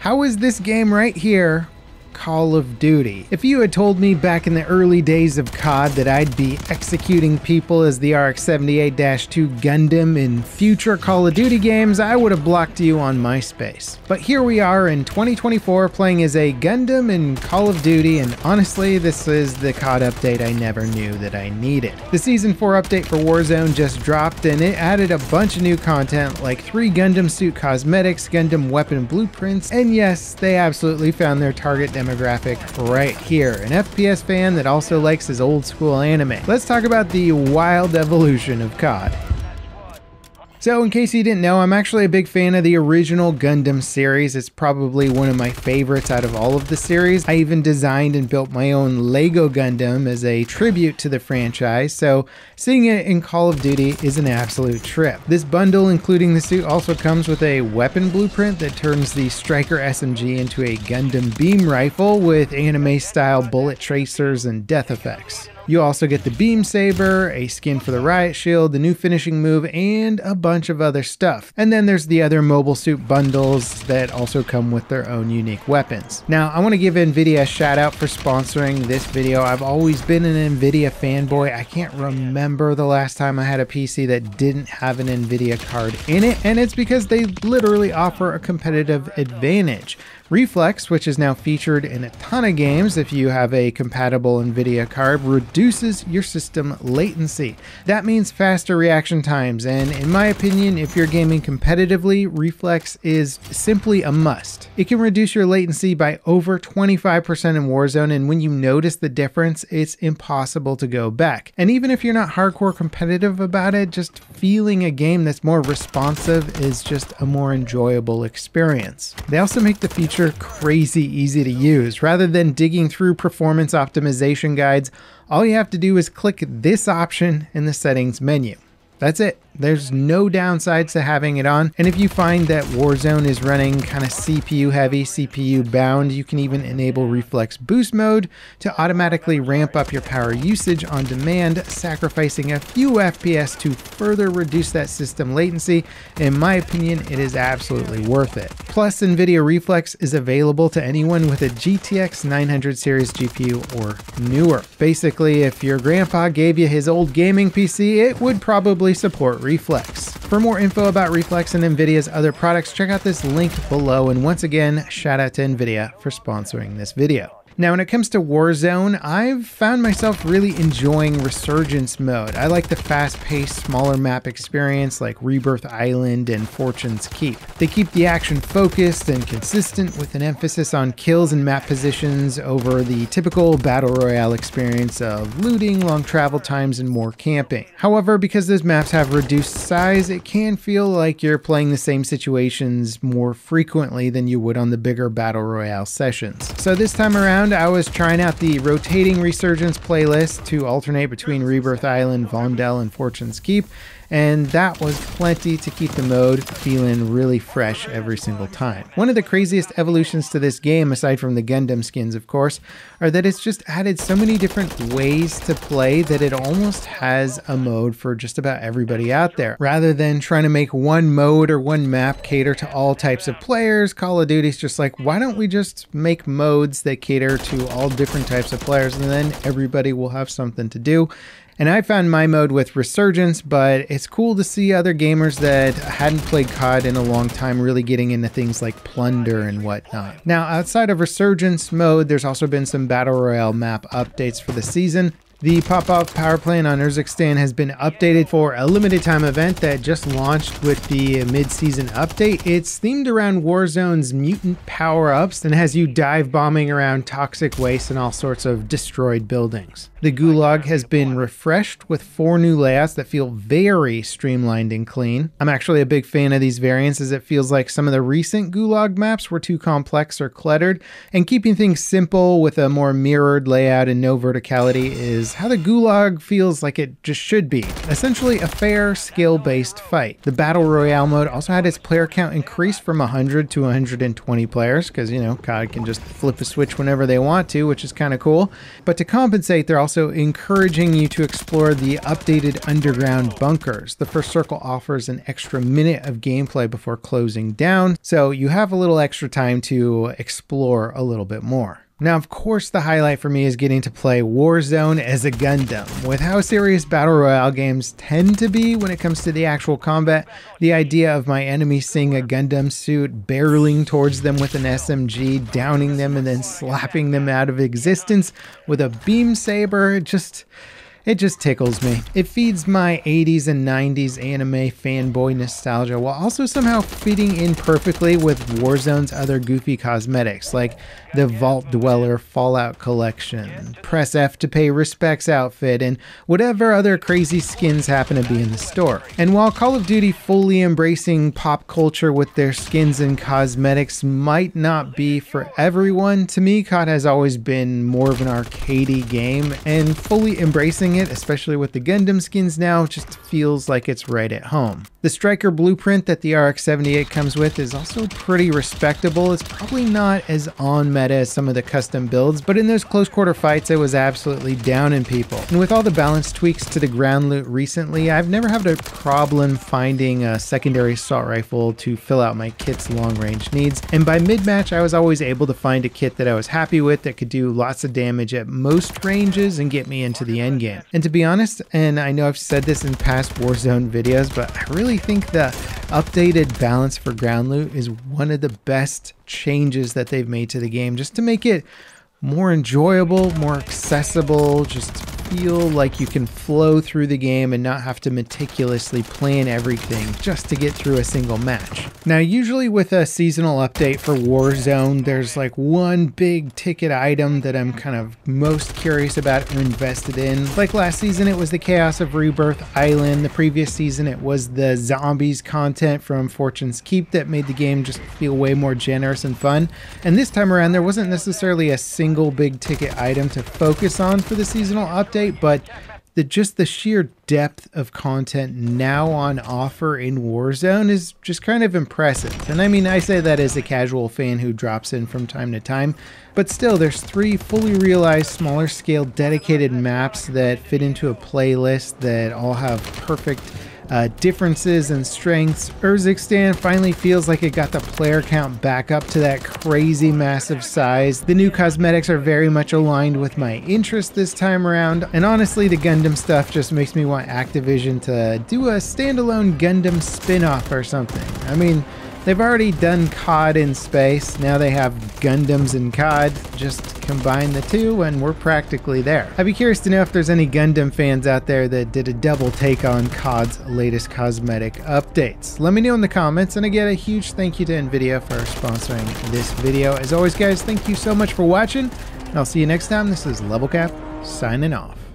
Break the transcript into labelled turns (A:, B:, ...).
A: How is this game right here Call of Duty? If you had told me back in the early days of COD that I'd be executing people as the RX-78-2 Gundam in future Call of Duty games, I would have blocked you on MySpace. But here we are in 2024 playing as a Gundam in Call of Duty, and honestly, this is the COD update I never knew that I needed. The Season 4 update for Warzone just dropped, and it added a bunch of new content like 3 Gundam suit cosmetics, Gundam weapon blueprints, and yes, they absolutely found their target demographic right here, an FPS fan that also likes his old school anime. Let's talk about the wild evolution of COD. So in case you didn't know, I'm actually a big fan of the original Gundam series. It's probably one of my favorites out of all of the series. I even designed and built my own Lego Gundam as a tribute to the franchise, so seeing it in Call of Duty is an absolute trip. This bundle, including the suit, also comes with a weapon blueprint that turns the Striker SMG into a Gundam beam rifle with anime-style bullet tracers and death effects. You also get the Beam Saber, a skin for the Riot Shield, the new finishing move, and a bunch of other stuff. And then there's the other mobile suit bundles that also come with their own unique weapons. Now, I want to give Nvidia a shout out for sponsoring this video. I've always been an Nvidia fanboy. I can't remember the last time I had a PC that didn't have an Nvidia card in it, and it's because they literally offer a competitive advantage. Reflex, which is now featured in a ton of games if you have a compatible Nvidia card, reduces your system latency. That means faster reaction times, and in my opinion, if you're gaming competitively, Reflex is simply a must. It can reduce your latency by over 25% in Warzone, and when you notice the difference, it's impossible to go back. And even if you're not hardcore competitive about it, just feeling a game that's more responsive is just a more enjoyable experience. They also make the feature crazy easy to use. Rather than digging through performance optimization guides, all you have to do is click this option in the settings menu. That's it. There's no downsides to having it on, and if you find that Warzone is running kind of CPU heavy, CPU bound, you can even enable Reflex Boost mode to automatically ramp up your power usage on demand, sacrificing a few FPS to further reduce that system latency. In my opinion, it is absolutely worth it. Plus, Nvidia Reflex is available to anyone with a GTX 900 series GPU or newer. Basically, if your grandpa gave you his old gaming PC, it would probably support Reflex. For more info about Reflex and Nvidia's other products, check out this link below, and once again, shout out to Nvidia for sponsoring this video. Now, when it comes to Warzone, I've found myself really enjoying Resurgence mode. I like the fast-paced, smaller map experience like Rebirth Island and Fortune's Keep. They keep the action focused and consistent with an emphasis on kills and map positions over the typical Battle Royale experience of looting, long travel times, and more camping. However, because those maps have reduced size, it can feel like you're playing the same situations more frequently than you would on the bigger Battle Royale sessions. So this time around, I was trying out the rotating Resurgence playlist to alternate between Rebirth Island, Vondel, and Fortune's Keep, and that was plenty to keep the mode feeling really fresh every single time. One of the craziest evolutions to this game, aside from the Gundam skins of course, are that it's just added so many different ways to play that it almost has a mode for just about everybody out there. Rather than trying to make one mode or one map cater to all types of players, Call of Duty's just like, why don't we just make modes that cater to all different types of players, and then everybody will have something to do. And I found my mode with Resurgence, but it's cool to see other gamers that hadn't played COD in a long time really getting into things like Plunder and whatnot. Now, outside of Resurgence mode, there's also been some Battle Royale map updates for the season. The Popov power plant on Urzikstan has been updated for a limited time event that just launched with the mid-season update. It's themed around Warzone's mutant power-ups and has you dive bombing around toxic waste and all sorts of destroyed buildings. The Gulag has been refreshed with 4 new layouts that feel very streamlined and clean. I'm actually a big fan of these variants as it feels like some of the recent Gulag maps were too complex or cluttered, and keeping things simple with a more mirrored layout and no verticality is is how the Gulag feels like it just should be. Essentially a fair, skill-based fight. The Battle Royale mode also had its player count increased from 100 to 120 players, because, you know, COD can just flip a switch whenever they want to, which is kind of cool. But to compensate, they're also encouraging you to explore the updated underground bunkers. The first circle offers an extra minute of gameplay before closing down, so you have a little extra time to explore a little bit more. Now, of course, the highlight for me is getting to play Warzone as a Gundam. With how serious Battle Royale games tend to be when it comes to the actual combat, the idea of my enemy seeing a Gundam suit, barreling towards them with an SMG, downing them, and then slapping them out of existence with a beam saber, it just tickles me. It feeds my 80s and 90s anime fanboy nostalgia while also somehow fitting in perfectly with Warzone's other goofy cosmetics, like the Vault Dweller Fallout Collection, Press F to pay respects outfit, and whatever other crazy skins happen to be in the store. And while Call of Duty fully embracing pop culture with their skins and cosmetics might not be for everyone, to me COD has always been more of an arcadey game, and fully embracing it, especially with the Gundam skins now, just feels like it's right at home. The Striker blueprint that the RX-78 comes with is also pretty respectable. It's probably not as on meta as some of the custom builds, but in those close quarter fights it was absolutely downing people. And with all the balance tweaks to the ground loot recently, I've never had a problem finding a secondary assault rifle to fill out my kit's long range needs, and by mid-match I was always able to find a kit that I was happy with that could do lots of damage at most ranges and get me into the end game. And to be honest, and I know I've said this in past Warzone videos, but I really think the updated balance for ground loot is one of the best changes that they've made to the game, just to make it more enjoyable, more accessible, just feel like you can flow through the game and not have to meticulously plan everything just to get through a single match. Now, usually with a seasonal update for Warzone, there's like one big ticket item that I'm kind of most curious about or invested in. Like last season, it was the Chaos of Rebirth Island. The previous season, it was the zombies content from Fortune's Keep that made the game just feel way more generous and fun. And this time around, there wasn't necessarily a single big ticket item to focus on for the seasonal update, but just the sheer depth of content now on offer in Warzone is just kind of impressive. And I mean, I say that as a casual fan who drops in from time to time, but still there's 3 fully realized smaller scale dedicated maps that fit into a playlist that all have perfect differences and strengths. Urzikstan finally feels like it got the player count back up to that crazy massive size. The new cosmetics are very much aligned with my interest this time around, and honestly the Gundam stuff just makes me want Activision to do a standalone Gundam spin-off or something. I mean, they've already done COD in space, now they have Gundams in COD, just combine the two and we're practically there. I'd be curious to know if there's any Gundam fans out there that did a double take on COD's latest cosmetic updates. Let me know in the comments, and again, a huge thank you to NVIDIA for sponsoring this video. As always guys, thank you so much for watching, and I'll see you next time. This is Levelcap, signing off.